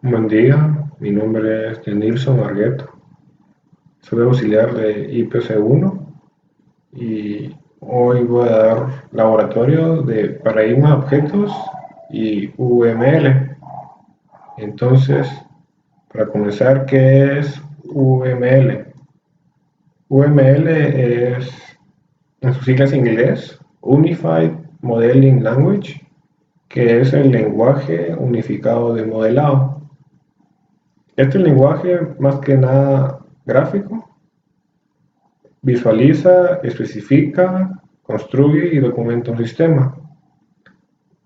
Buen día, mi nombre es Denilson Argueto, soy auxiliar de IPC1 y hoy voy a dar laboratorio de paradigma de objetos y UML. Entonces, para comenzar, ¿qué es UML? UML es, en sus siglas en inglés, Unified Modeling Language, que es el lenguaje unificado de modelado. Este lenguaje, más que nada gráfico, visualiza, especifica, construye y documenta un sistema.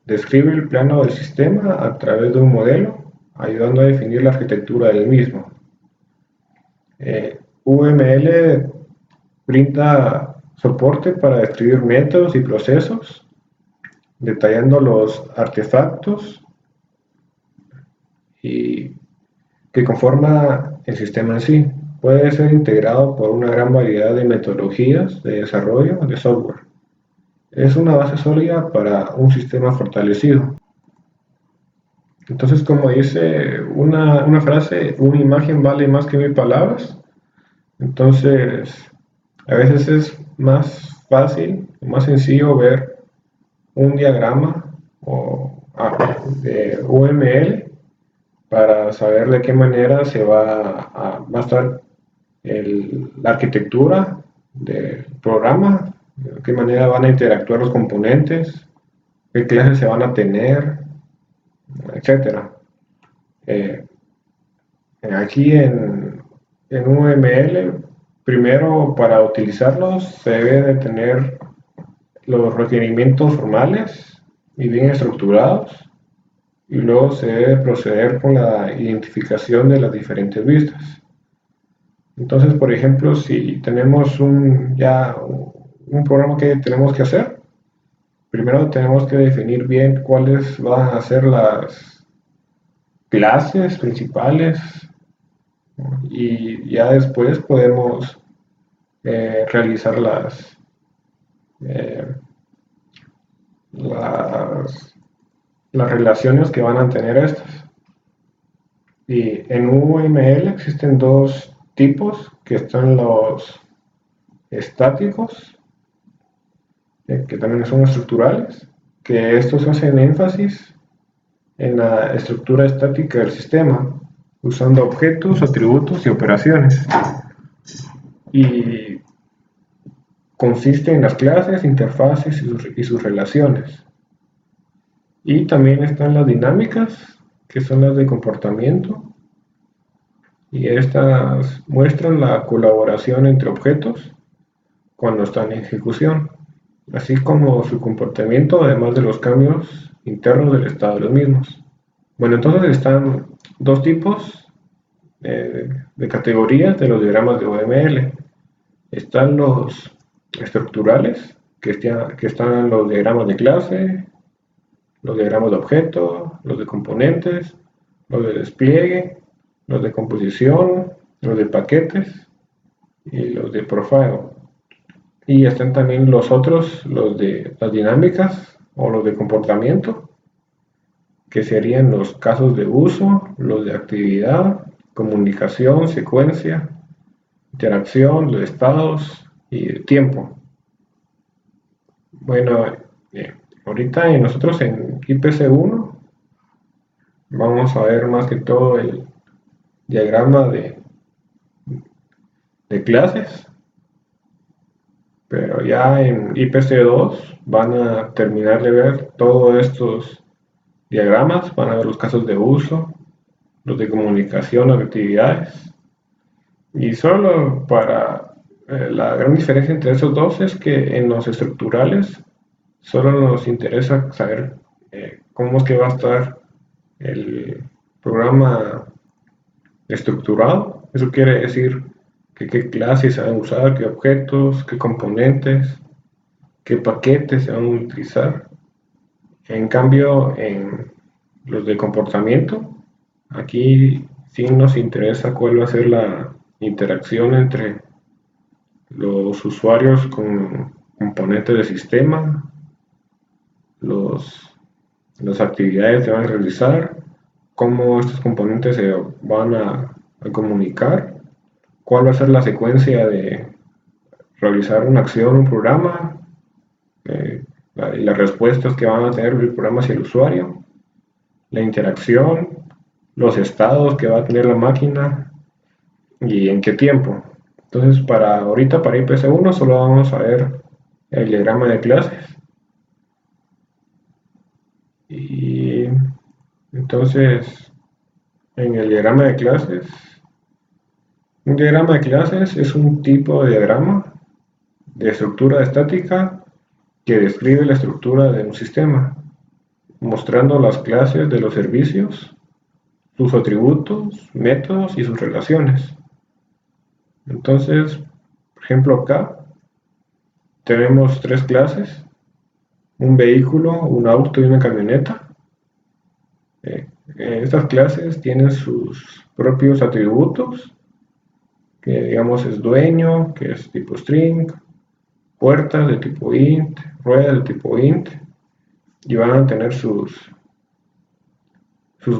Describe el plano del sistema a través de un modelo, ayudando a definir la arquitectura del mismo. UML brinda soporte para describir métodos y procesos, detallando los artefactos y que conforma el sistema en sí. Puede ser integrado por una gran variedad de metodologías de desarrollo de software. Es una base sólida para un sistema fortalecido. Entonces, como dice una frase, una imagen vale más que mil palabras. Entonces, a veces es más fácil, más sencillo ver un diagrama de UML para saber de qué manera va a estar la arquitectura del programa, de qué manera van a interactuar los componentes, qué clases se van a tener, etcétera. Eh, Aquí en UML, primero para utilizarlos se debe de tener los requerimientos formales y bien estructurados, y luego se debe proceder con la identificación de las diferentes vistas. Entonces, por ejemplo, si tenemos ya un programa que tenemos que hacer, primero tenemos que definir bien cuáles van a ser las clases principales, y ya después podemos realizar eh, las, las relaciones que van a tener estas. Y en UML existen dos tipos, que están los estáticos, que también son estructurales, que estos hacen énfasis en la estructura estática del sistema, usando objetos, atributos y operaciones. Y consiste en las clases, interfaces y sus relaciones. Y también están las dinámicas, que son las de comportamiento, y estas muestran la colaboración entre objetos cuando están en ejecución, así como su comportamiento, además de los cambios internos del estado de los mismos. Bueno, entonces están dos tipos de categorías de los diagramas de UML. Están los estructurales, que están los diagramas de clase, los diagramas de objeto, los de componentes, los de despliegue, los de composición, los de paquetes y los de profile. Y están también los otros, los de las dinámicas o los de comportamiento, que serían los casos de uso, los de actividad, comunicación, secuencia, interacción, los estados y el tiempo. Bueno, ahorita nosotros en IPC1 vamos a ver más que todo el diagrama de clases, pero ya en IPC2 van a terminar de ver todos estos diagramas, van a ver los casos de uso, los de comunicación, las actividades, y solo para la gran diferencia entre esos dos es que en los estructurales solo nos interesa saber cómo es que va a estar el programa estructurado. Eso quiere decir que qué clases se van a usar, qué objetos, qué componentes, qué paquetes se van a utilizar. En cambio, en los de comportamiento, aquí sí nos interesa cuál va a ser la interacción entre los usuarios con componentes del sistema, las actividades que van a realizar, cómo estos componentes se van a comunicar, cuál va a ser la secuencia de realizar una acción, un programa, y las respuestas que van a tener el programa hacia el usuario, la interacción, los estados que va a tener la máquina y en qué tiempo. Entonces, ahorita para IPC1 solo vamos a ver el diagrama de clases. Y entonces, en el diagrama de clases, un diagrama de clases es un tipo de diagrama de estructura estática que describe la estructura de un sistema, mostrando las clases de los servicios, sus atributos, métodos y sus relaciones. Entonces, por ejemplo, acá tenemos tres clases: un vehículo, un auto y una camioneta. Estas clases tienen sus propios atributos, que digamos es dueño, que es tipo string, puertas de tipo int, ruedas de tipo int, y van a tener sus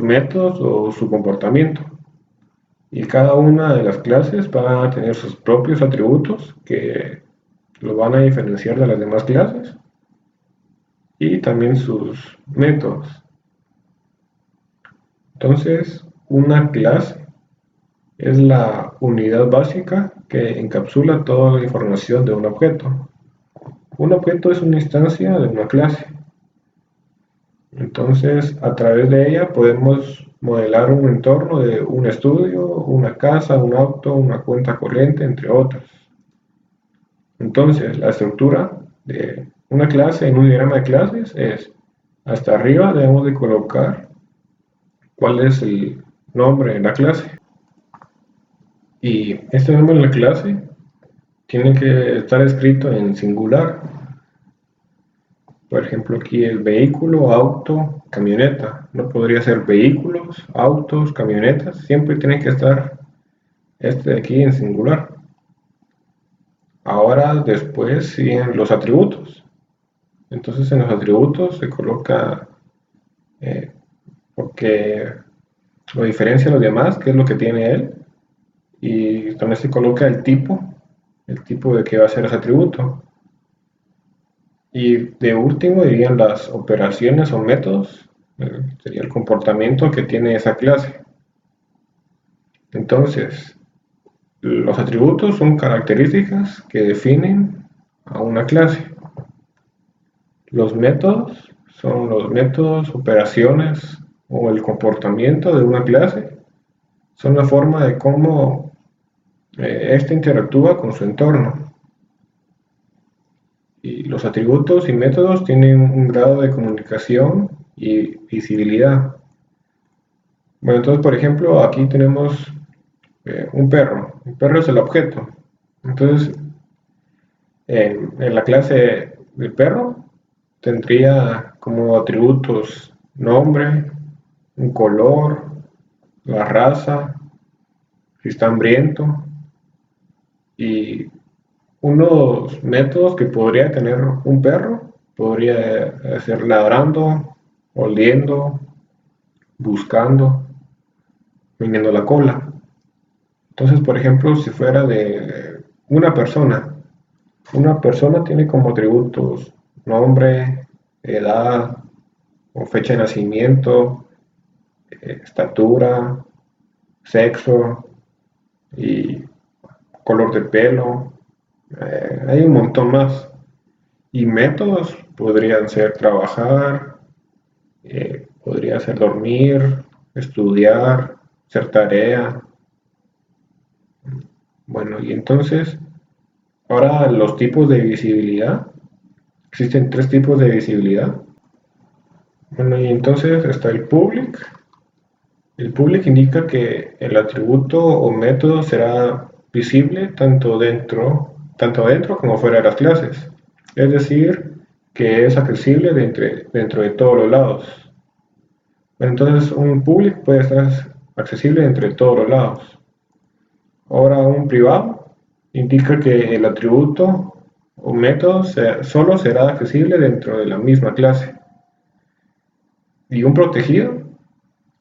métodos o su comportamiento. Y cada una de las clases va a tener sus propios atributos que lo van a diferenciar de las demás clases, y también sus métodos. Entonces, una clase es la unidad básica que encapsula toda la información de un objeto. Un objeto es una instancia de una clase. Entonces, a través de ella podemos modelar un entorno de un estudio, una casa, un auto, una cuenta corriente, entre otras. Entonces, la estructura de una clase en un diagrama de clases es: hasta arriba debemos de colocar cuál es el nombre de la clase. Y este nombre de la clase tiene que estar escrito en singular. Por ejemplo, aquí el vehículo, auto, camioneta. No podría ser vehículos, autos, camionetas. Siempre tiene que estar este de aquí en singular. Ahora después siguen los atributos. Entonces en los atributos se coloca porque lo diferencia de los demás, qué es lo que tiene él. Y también se coloca el tipo de que va a ser ese atributo. Y de último irían las operaciones o métodos, sería el comportamiento que tiene esa clase. Entonces, los atributos son características que definen a una clase. Los métodos son los métodos, operaciones o el comportamiento de una clase. Son la forma de cómo ésta interactúa con su entorno. Y los atributos y métodos tienen un grado de comunicación y visibilidad. Bueno, entonces, por ejemplo, aquí tenemos un perro. El perro es el objeto. Entonces, en la clase de perro tendría como atributos nombre, un color, la raza, si está hambriento, y unos métodos que podría tener un perro podría ser ladrando, oliendo, buscando, meneando la cola. Entonces, por ejemplo, si fuera de una persona tiene como atributos nombre, edad o fecha de nacimiento, estatura, sexo y color de pelo. Hay un montón más. Y métodos podrían ser trabajar, podría ser dormir, estudiar, hacer tarea. Bueno, y entonces, ahora los tipos de visibilidad. Existen tres tipos de visibilidad. Bueno, y entonces está el public. El public indica que el atributo o método será visible tanto dentro como fuera de las clases. Es decir, que es accesible dentro de todos los lados. Bueno, entonces un public puede estar accesible entre todos los lados. Ahora un privado indica que el atributo o método solo será accesible dentro de la misma clase. Y un protegido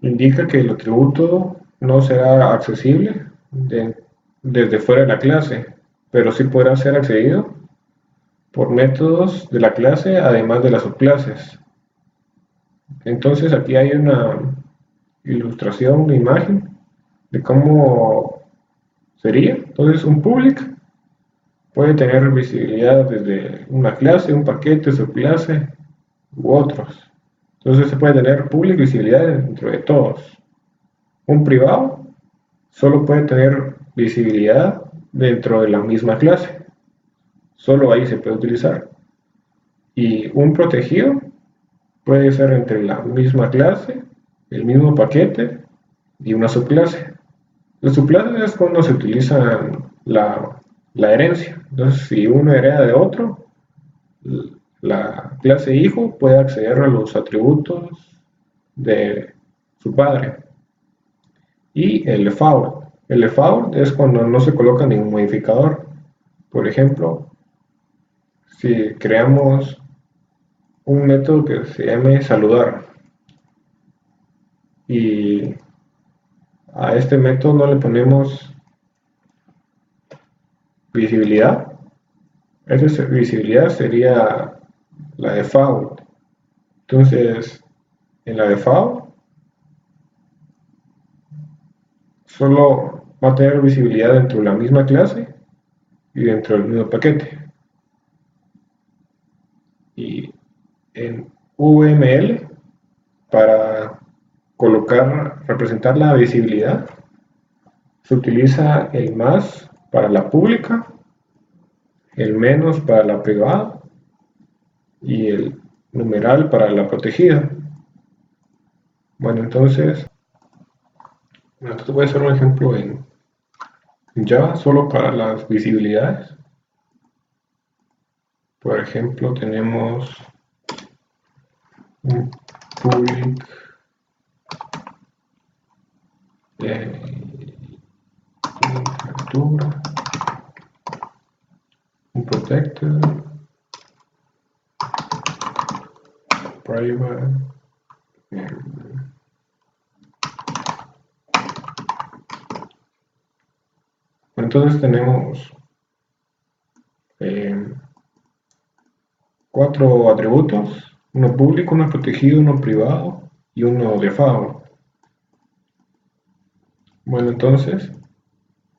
indica que el atributo no será accesible desde fuera de la clase, pero sí podrá ser accedido por métodos de la clase además de las subclases. Entonces aquí hay una ilustración, una imagen de cómo sería. Entonces un public puede tener visibilidad desde una clase, un paquete, subclase u otros. Entonces se puede tener public visibilidad dentro de todos. Un privado solo puede tener visibilidad dentro de la misma clase. Solo ahí se puede utilizar. Y un protegido puede ser entre la misma clase, el mismo paquete y una subclase. Las subclases es cuando se utiliza la herencia. Entonces, si uno hereda de otro, la clase hijo puede acceder a los atributos de su padre. Y el default. El default es cuando no se coloca ningún modificador. Por ejemplo, si creamos un método que se llame saludar y a este método no le ponemos visibilidad, esa visibilidad sería la default. Entonces, en la default solo va a tener visibilidad dentro de la misma clase y dentro del mismo paquete. Y en UML, para representar la visibilidad, se utiliza el más para la pública, el menos para la privada y el numeral para la protegida. Bueno, entonces voy a hacer un ejemplo en Java solo para las visibilidades. Por ejemplo, tenemos un public captura, un protected, private, entonces tenemos 4 atributos, uno público, uno protegido, uno privado y uno default. Bueno, entonces,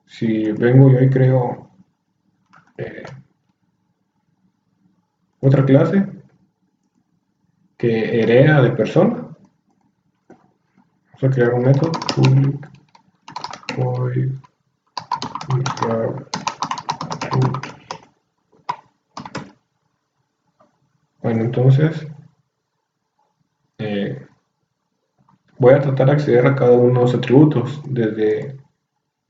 si vengo yo y creo otra clase que hereda de persona, vamos a crear un método public void mostrar. Bueno, entonces voy a tratar de acceder a cada uno de los atributos desde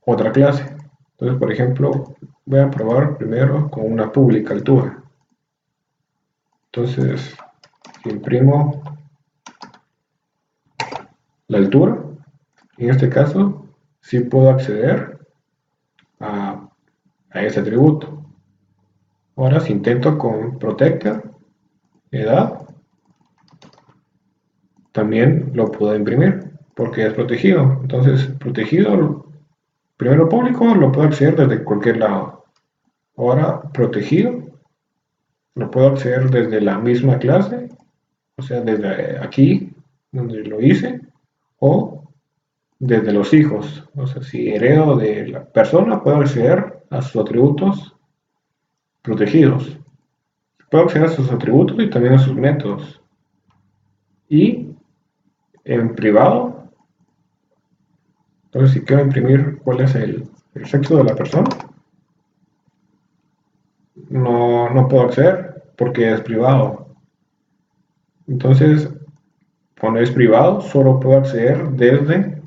otra clase. Entonces, por ejemplo, voy a probar primero con una pública altura. Entonces, si imprimo la altura, en este caso, sí puedo acceder a ese atributo. Ahora, si intento con protected, edad, también lo puedo imprimir porque es protegido. Entonces, protegido, primero público, lo puedo acceder desde cualquier lado. Ahora, protegido, lo puedo acceder desde la misma clase, o sea, desde aquí, donde lo hice, o desde los hijos. O sea, si heredo de la persona, puedo acceder a sus atributos protegidos. Puedo acceder a sus atributos y también a sus métodos. Y en privado, entonces si quiero imprimir cuál es el sexo de la persona, no puedo acceder porque es privado. Entonces, cuando es privado, solo puedo acceder desde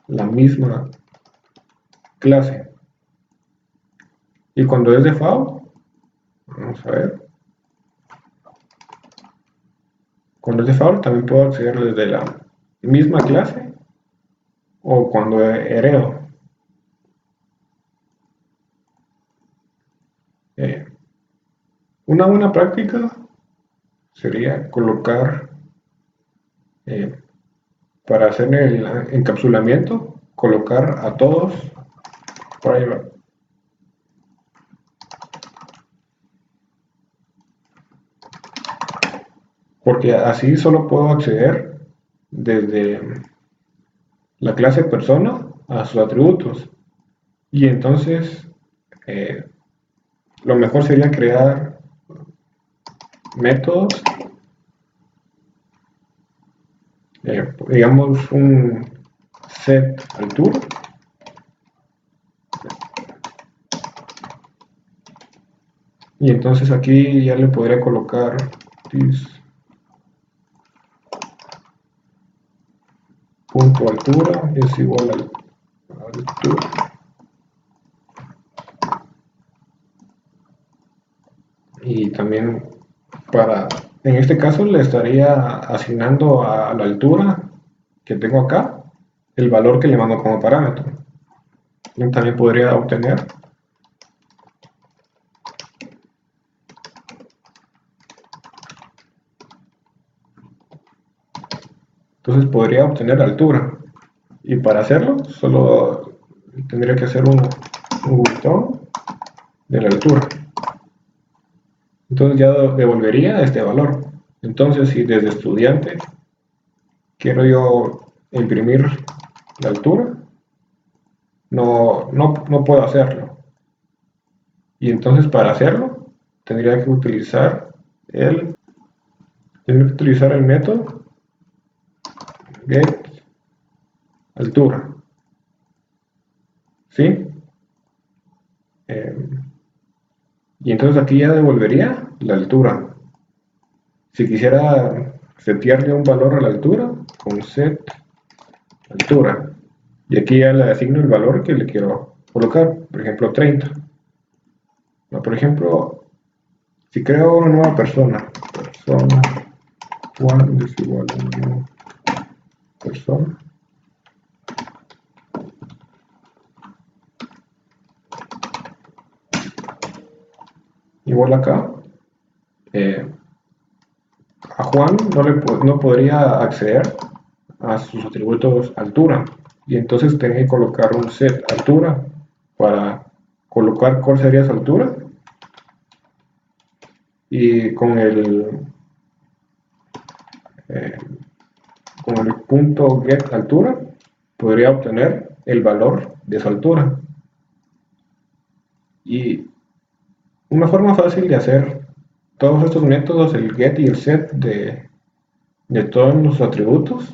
la misma clase. Y cuando es default, vamos a ver, cuando es default también puedo acceder desde la misma clase o cuando heredo. Una buena práctica sería colocar para hacer el encapsulamiento, colocar a todos private. Porque así solo puedo acceder desde la clase persona a sus atributos. Y entonces lo mejor sería crear métodos, digamos un set altura, y entonces aquí ya le podré colocar this punto altura es igual a altura, y también en este caso le estaría asignando a la altura que tengo acá el valor que le mando como parámetro. Y también podría obtener entonces podría obtener la altura, y para hacerlo solo tendría que hacer un botón de la altura. Entonces ya devolvería este valor. Entonces si desde estudiante quiero yo imprimir la altura, no puedo hacerlo. Y entonces para hacerlo tendría que utilizar el método get altura. ¿Sí? Y entonces aquí ya devolvería la altura. Si quisiera setearle un valor a la altura, con set altura. Y aquí ya le asigno el valor que le quiero colocar, por ejemplo 30. Por ejemplo, si creo una nueva persona Juan es igual a una nueva persona. Igual acá, a Juan no podría acceder a sus atributos altura, y entonces tenía que colocar un set altura para colocar cuál sería su altura, y con el punto get altura podría obtener el valor de su altura. Y una forma fácil de hacer todos estos métodos, el get y el set de todos los atributos,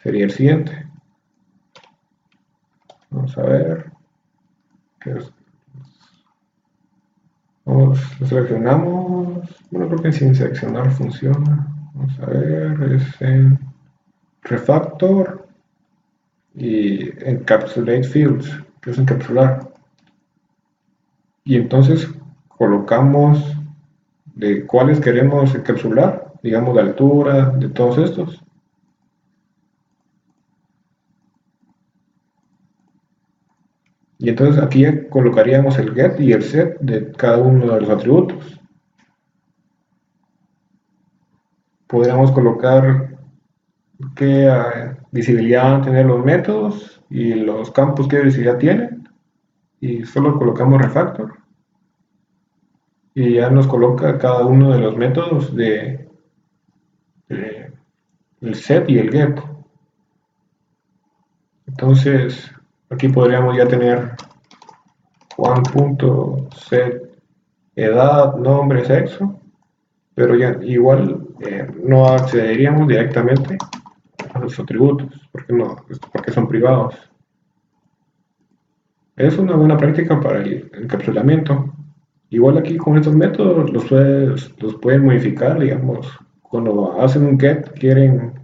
sería el siguiente. Vamos a ver. Lo seleccionamos. Bueno, creo que sin seleccionar funciona. Vamos a ver, es en refactor y encapsulate fields, que es encapsular. Y entonces colocamos de cuáles queremos encapsular, digamos de altura, de todos estos. Y entonces aquí ya colocaríamos el get y el set de cada uno de los atributos. Podríamos colocar qué visibilidad van a tener los métodos y los campos qué visibilidad tienen, y solo colocamos refactor y ya nos coloca cada uno de los métodos el set y el get. Entonces aquí podríamos ya tener Juan.set edad, nombre, sexo, pero ya igual no accederíamos directamente a los atributos porque son privados. Es una buena práctica para el encapsulamiento. Igual aquí con estos métodos los pueden modificar, digamos, cuando hacen un get quieren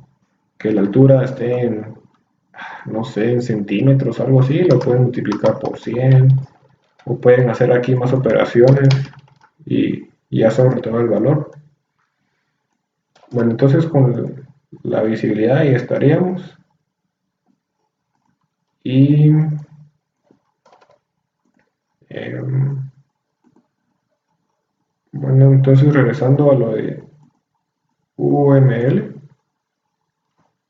que la altura esté en, no sé, en centímetros, algo así, lo pueden multiplicar por 100, o pueden hacer aquí más operaciones y ya sobre todo el valor. Bueno, entonces con la visibilidad ahí estaríamos. Y bueno, entonces regresando a lo de UML,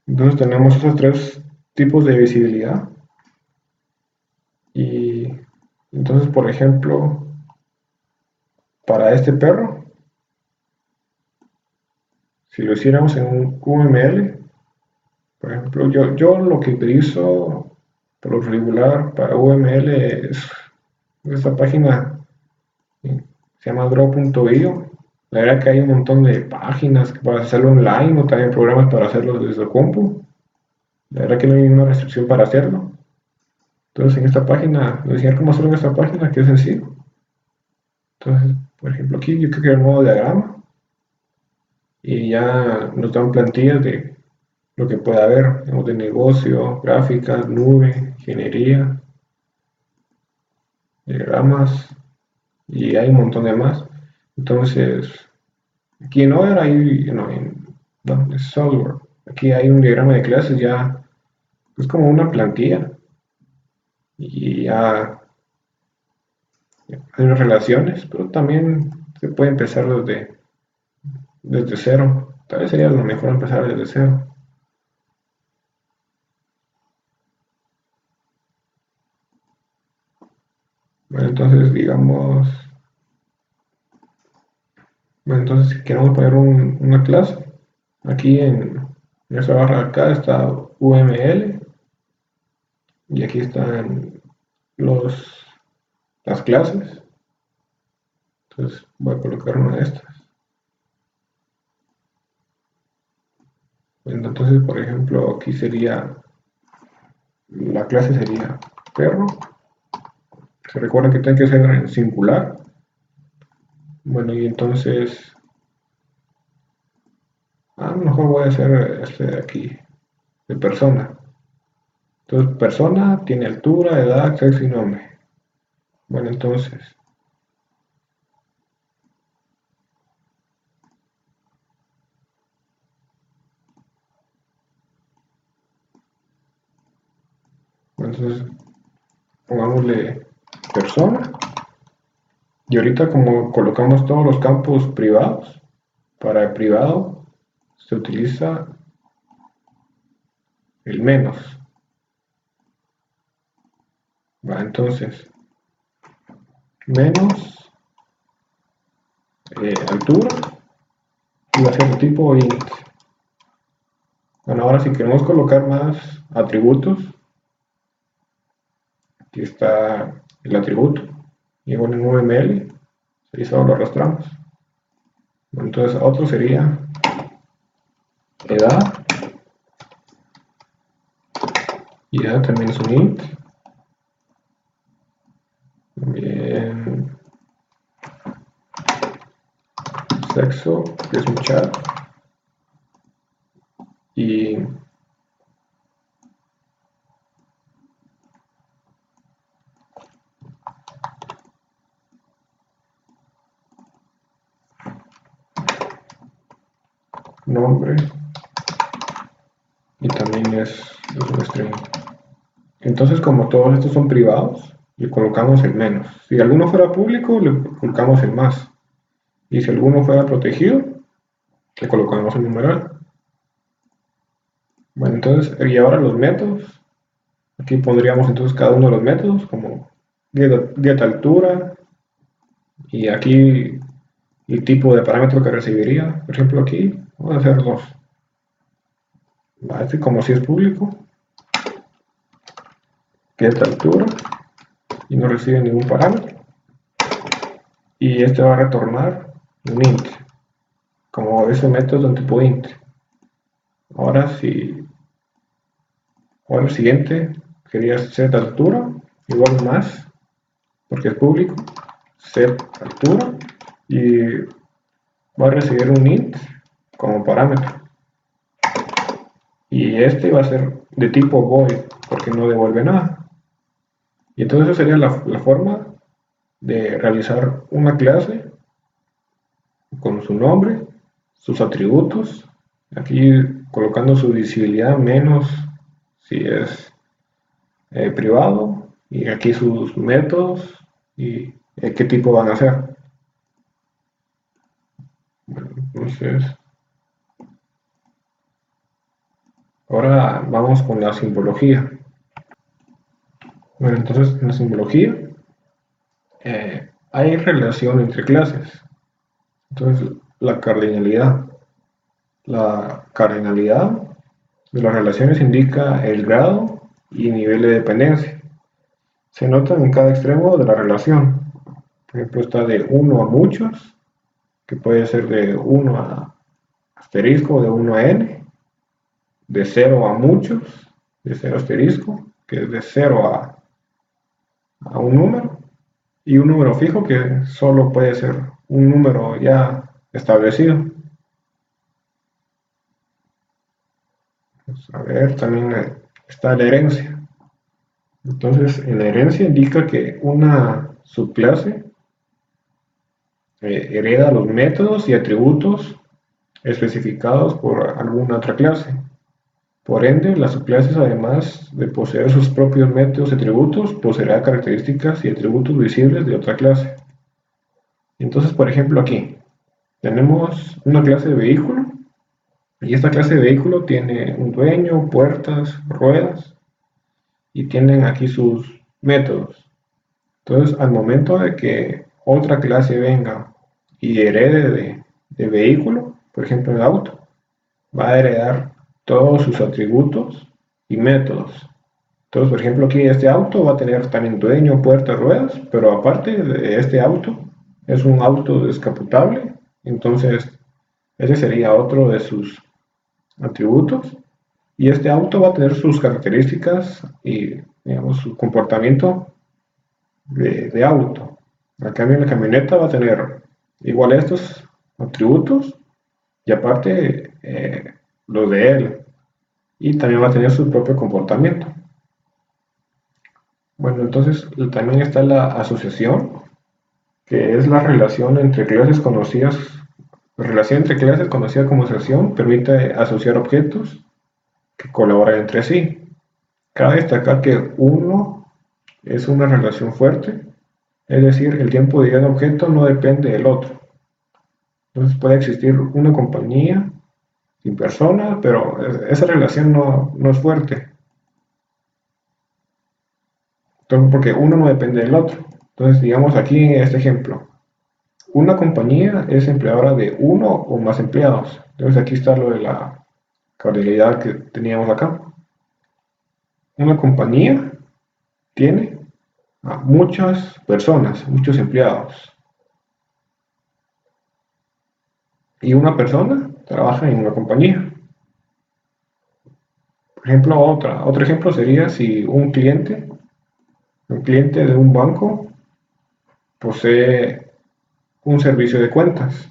Entonces tenemos esos tres tipos de visibilidad. Y entonces, por ejemplo, para este perro, si lo hiciéramos en un UML, por ejemplo, yo lo que utilizo por lo regular para UML es esta página, se llama draw.io. La verdad que hay un montón de páginas que puedes hacerlo online o también programas para hacerlo desde el compu. La verdad que no hay ninguna restricción para hacerlo. Entonces en esta página, voy a enseñar cómo hacerlo en esta página, que es sencillo. Entonces, por ejemplo, aquí yo creo el modo diagrama y ya nos dan plantillas de lo que pueda haber, de negocio, gráficas, nube, ingeniería, diagramas y hay un montón de más. Entonces, aquí en Other hay, no, es software. Aquí hay un diagrama de clases ya, es como una plantilla y ya hay unas relaciones, pero también se puede empezar desde cero. Tal vez sería lo mejor empezar desde cero. Bueno, entonces digamos, bueno, entonces si queremos poner una clase, aquí en esa barra de acá está UML y aquí están las clases. Entonces voy a colocar una de estas. Bueno, entonces, por ejemplo, aquí sería, la clase sería perro. Se recuerda que tiene que ser en singular. Bueno, y entonces, a lo mejor voy a hacer este de aquí, de persona. Entonces, persona tiene altura, edad, sexo y nombre. Bueno, entonces pongámosle persona. Y ahorita como colocamos todos los campos privados, para el privado se utiliza el menos. Va, entonces, menos altura y va a ser de tipo int. Bueno, ahora si queremos colocar más atributos, aquí está el atributo. Llego en UML y solo lo arrastramos. Entonces otro sería edad. Y edad también es un int. También sexo, que es un chat. Y nombre. Y también es un string. Entonces, como todos estos son privados, le colocamos el menos. Si alguno fuera público, le colocamos el más. Y si alguno fuera protegido, le colocamos el numeral. Bueno, entonces, y ahora los métodos. Aquí pondríamos entonces cada uno de los métodos, como get altura, y aquí el tipo de parámetro que recibiría. Por ejemplo, aquí vamos a hacer dos. Este como si es público, get altura, y no recibe ningún parámetro. Y este va a retornar un int, como ese método de tipo int. Ahora ahora el siguiente sería set altura igual más, porque es público, set altura, y va a recibir un int como parámetro. Y este va a ser de tipo void, porque no devuelve nada. Y entonces esa sería la forma de realizar una clase con su nombre, sus atributos, aquí colocando su visibilidad menos si es privado, y aquí sus métodos y qué tipo van a ser. Bueno, entonces, Ahora vamos con la simbología. Bueno, entonces en la simbología hay relación entre clases. Entonces, la cardinalidad. La cardinalidad de las relaciones indica el grado y nivel de dependencia. Se notan en cada extremo de la relación. Por ejemplo, está de uno a muchos, que puede ser de uno a asterisco, de uno a n, de cero a muchos, de cero asterisco, que es de cero a un número, y un número fijo que solo puede ser un número ya establecido. Pues, a ver, también está la herencia. Entonces, en la herencia indica que una subclase hereda los métodos y atributos especificados por alguna otra clase. Por ende, las subclases, además de poseer sus propios métodos y atributos, poseerá características y atributos visibles de otra clase. Entonces, por ejemplo, aquí tenemos una clase de vehículo y esta clase de vehículo tiene un dueño, puertas, ruedas y tienen aquí sus métodos. Entonces, al momento de que otra clase venga y herede de vehículo, por ejemplo el auto, va a heredar todos sus atributos y métodos. Entonces, por ejemplo, aquí este auto va a tener también dueño, puertas, ruedas, pero aparte de este auto, es un auto descapotable, entonces ese sería otro de sus atributos. Y este auto va a tener sus características y, digamos, su comportamiento de auto. A cambio, la camioneta va a tener igual estos atributos y aparte los de él. Y también va a tener su propio comportamiento. Bueno, entonces también está la asociación, que es la relación entre clases conocidas. La relación entre clases conocida como asociación permite asociar objetos que colaboran entre sí. Cabe destacar que uno es una relación fuerte, es decir, el tiempo de vida de un objeto no depende del otro. Entonces puede existir una compañía sin personas, pero esa relación no es fuerte. Entonces, porque uno no depende del otro. Entonces, digamos aquí en este ejemplo, una compañía es empleadora de uno o más empleados. Entonces aquí está lo de la cardinalidad que teníamos acá. Una compañía tiene a muchas personas, muchos empleados. Y una persona trabaja en una compañía. Por ejemplo, otro ejemplo sería si un cliente de un banco posee un servicio de cuentas.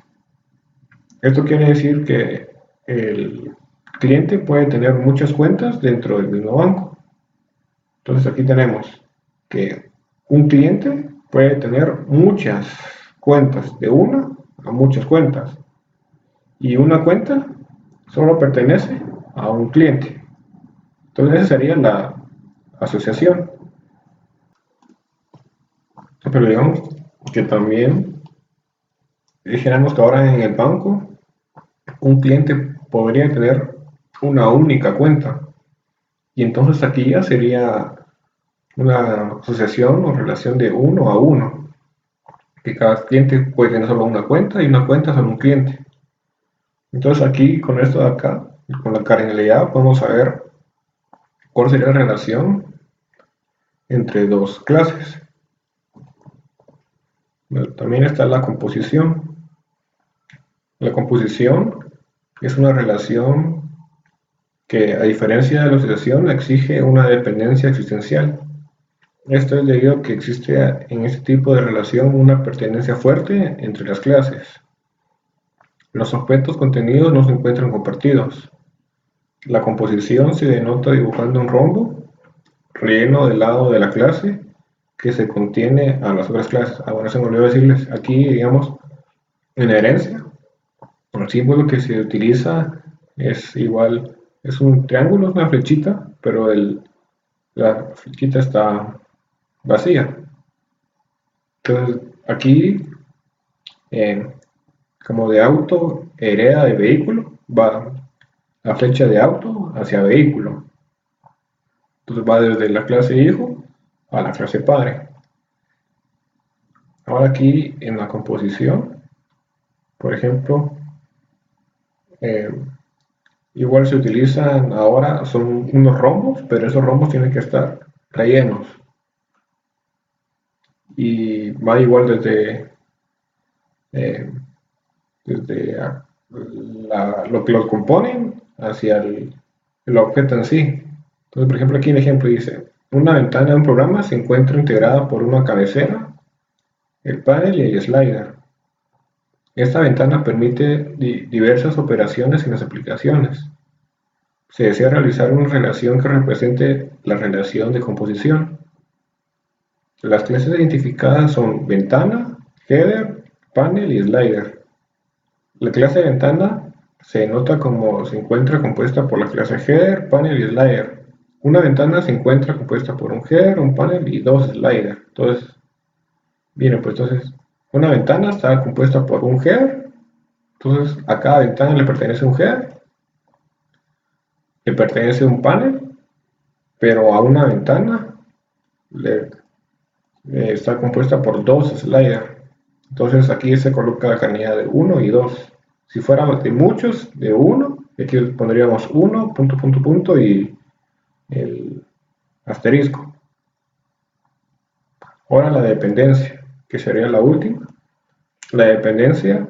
Esto quiere decir que el cliente puede tener muchas cuentas dentro del mismo banco. Entonces aquí tenemos que un cliente puede tener muchas cuentas, de una a muchas cuentas. Y una cuenta solo pertenece a un cliente. Entonces esa sería la asociación. Pero digamos que también dijéramos que ahora en el banco un cliente podría tener una única cuenta. Y entonces aquí ya sería una asociación o relación de uno a uno, que cada cliente puede tener solo una cuenta y una cuenta solo un cliente. Entonces aquí con esto de acá, con la cardinalidad, podemos saber cuál sería la relación entre dos clases. Bueno, también está la composición. La composición es una relación que, a diferencia de la asociación, exige una dependencia existencial. Esto es debido a que existe en este tipo de relación una pertenencia fuerte entre las clases. Los objetos contenidos no se encuentran compartidos. La composición se denota dibujando un rombo relleno del lado de la clase que se contiene a las otras clases. Bueno, se me olvidó decirles, aquí, digamos, en herencia, el símbolo que se utiliza es igual, es un triángulo, es una flechita, pero la flechita está vacía. Entonces, aquí, como de auto hereda de vehículo, va la flecha de auto hacia vehículo. Entonces va desde la clase hijo a la clase padre. Ahora aquí en la composición, por ejemplo, eh, igual se utilizan ahora, son unos rombos, pero esos rombos tienen que estar rellenos. Y va igual eh, desde lo que los componen hacia el objeto en sí. Entonces, por ejemplo, aquí el ejemplo dice, una ventana de un programa se encuentra integrada por una cabecera, el panel y el slider. Esta ventana permite diversas operaciones en las aplicaciones. Se desea realizar una relación que represente la relación de composición. Las clases identificadas son ventana, header, panel y slider. La clase de ventana se nota como se encuentra compuesta por la clase header, panel y slider. Una ventana se encuentra compuesta por un header, un panel y dos sliders. Entonces, bien, pues entonces, una ventana está compuesta por un header. Entonces, a cada ventana le pertenece un header, le pertenece un panel, pero a una ventana le, está compuesta por dos sliders. Entonces, aquí se coloca la canilla de 1 y 2. Si fuera de muchos, de 1, aquí pondríamos 1, punto, punto, punto y el asterisco. Ahora la dependencia, que sería la última. La dependencia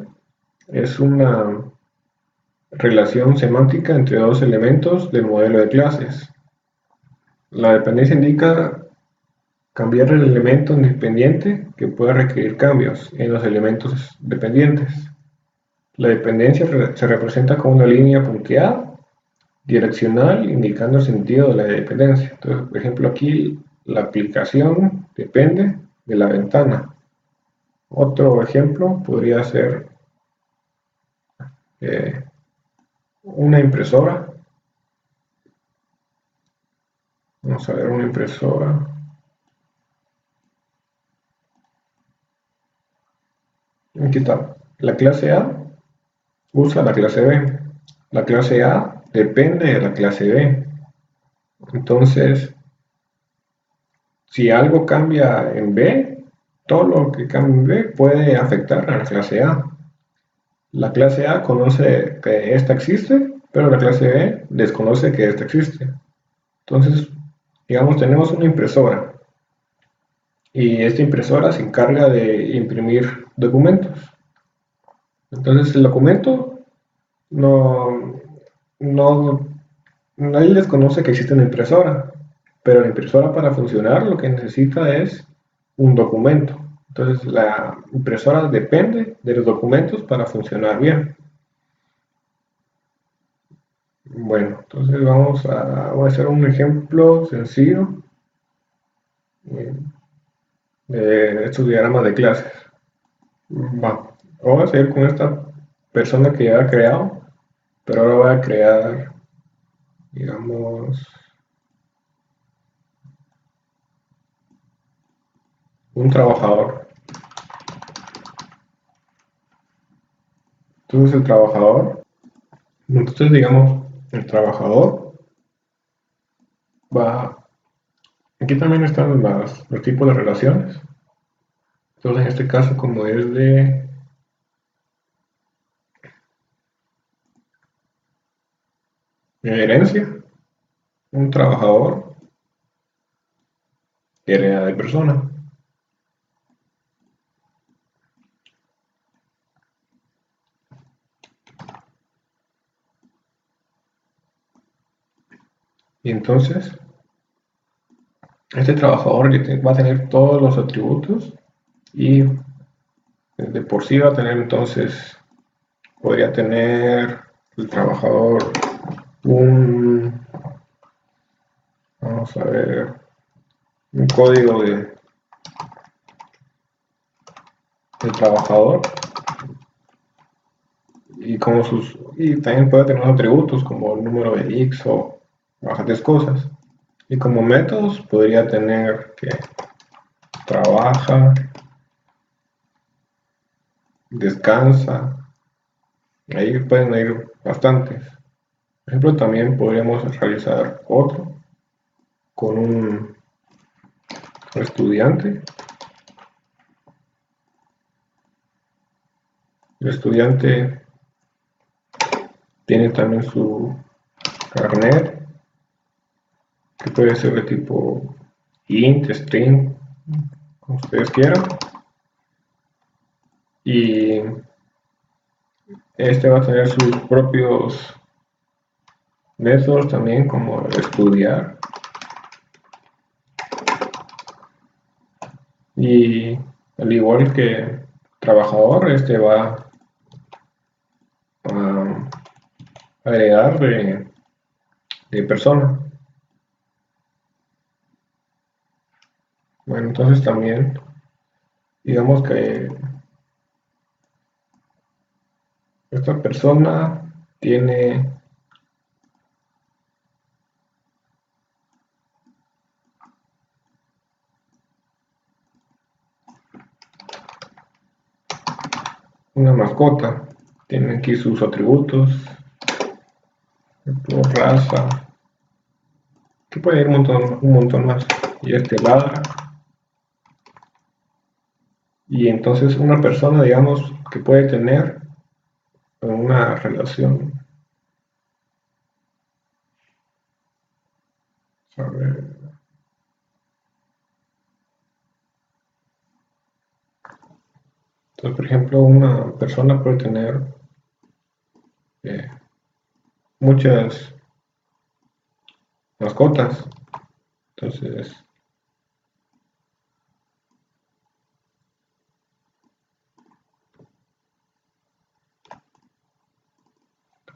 es una relación semántica entre dos elementos del modelo de clases. La dependencia indica cambiar el elemento independiente que pueda requerir cambios en los elementos dependientes. La dependencia se representa con una línea punteada direccional indicando el sentido de la dependencia. Entonces, por ejemplo, aquí la aplicación depende de la ventana. Otro ejemplo podría ser eh, una impresora. Vamos a ver una impresora. Aquí está. La clase A usa la clase B. La clase A depende de la clase B. Entonces, si algo cambia en B, todo lo que cambie en B puede afectar a la clase A. La clase A conoce que esta existe, pero la clase B desconoce que esta existe. Entonces, digamos, tenemos una impresora y esta impresora se encarga de imprimir documentos. Entonces, el documento no, no, nadie desconoce que existe una impresora, pero la impresora para funcionar lo que necesita es un documento. Entonces, la impresora depende de los documentos para funcionar bien. Bueno, entonces voy a hacer un ejemplo sencillo de estos diagramas de clases. Vamos a seguir con esta persona que ya ha creado, pero ahora voy a crear, digamos, un trabajador. Entonces digamos, el trabajador va, aquí también están los tipos de relaciones. Entonces en este caso, como es de herencia, un trabajador hereda de persona. Y entonces, este trabajador va a tener todos los atributos y de por sí va a tener entonces, podría tener el trabajador vamos a ver, un código del trabajador y también puede tener atributos como el número de X o bastantes cosas. Y como métodos podría tener que trabaja, descansa, ahí pueden ir bastantes. Por ejemplo, también podríamos realizar otro con un estudiante. El estudiante tiene también su carnet, que puede ser de tipo int, string, como ustedes quieran. Y este va a tener sus propios métodos también, como estudiar. Y al igual que trabajador, este va a agregar de persona. Bueno, entonces también, digamos que esta persona tiene una mascota, tiene aquí sus atributos, por ejemplo, raza, que puede ir un montón más. Y este ladra. Y entonces una persona, digamos, que puede tener una relación. A ver, entonces, por ejemplo, una persona puede tener eh, muchas mascotas. Entonces,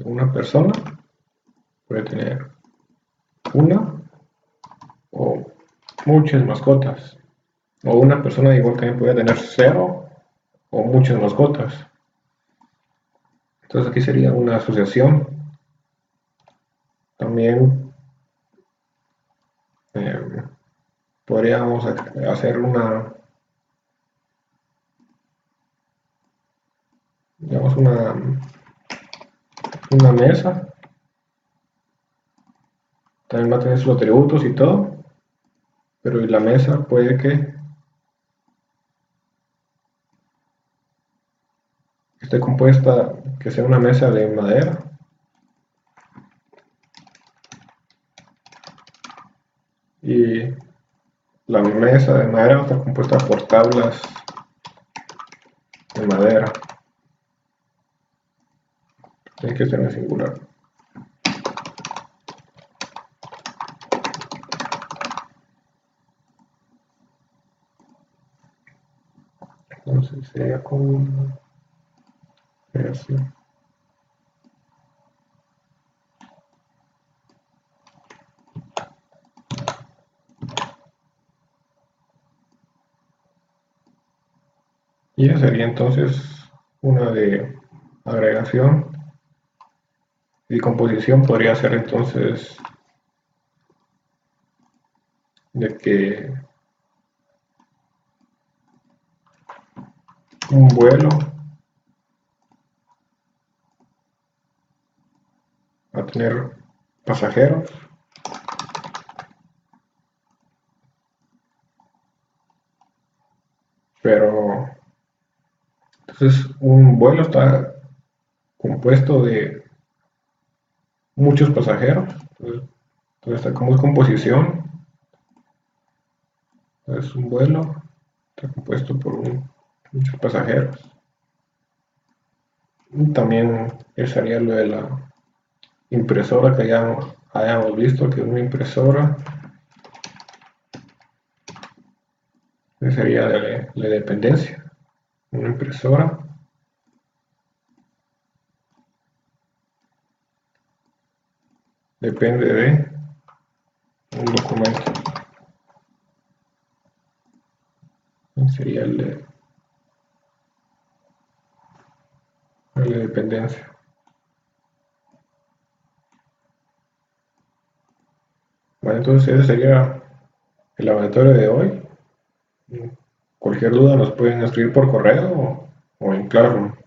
una persona puede tener una o muchas mascotas. O una persona igual también puede tener cero o muchas mascotas. Entonces aquí sería una asociación. También eh, podríamos hacer digamos una mesa. También va a tener sus atributos y todo. Pero la mesa puede que esté compuesta, que sea una mesa de madera. Y la mesa de madera va a estar compuesta por tablas de madera. Tiene que ser en singular. Entonces sería como así. Y esa sería entonces una de agregación. Y composición podría ser entonces de que un vuelo va a tener pasajeros, pero entonces un vuelo está compuesto de muchos pasajeros. Entonces está como es composición, es un vuelo, está compuesto por muchos pasajeros. Y también sería lo de la impresora que hayamos visto, que una impresora sería la dependencia. Una impresora depende de un documento. Sería la dependencia. Bueno, entonces ese sería el laboratorio de hoy. Cualquier duda nos pueden escribir por correo o en Classroom.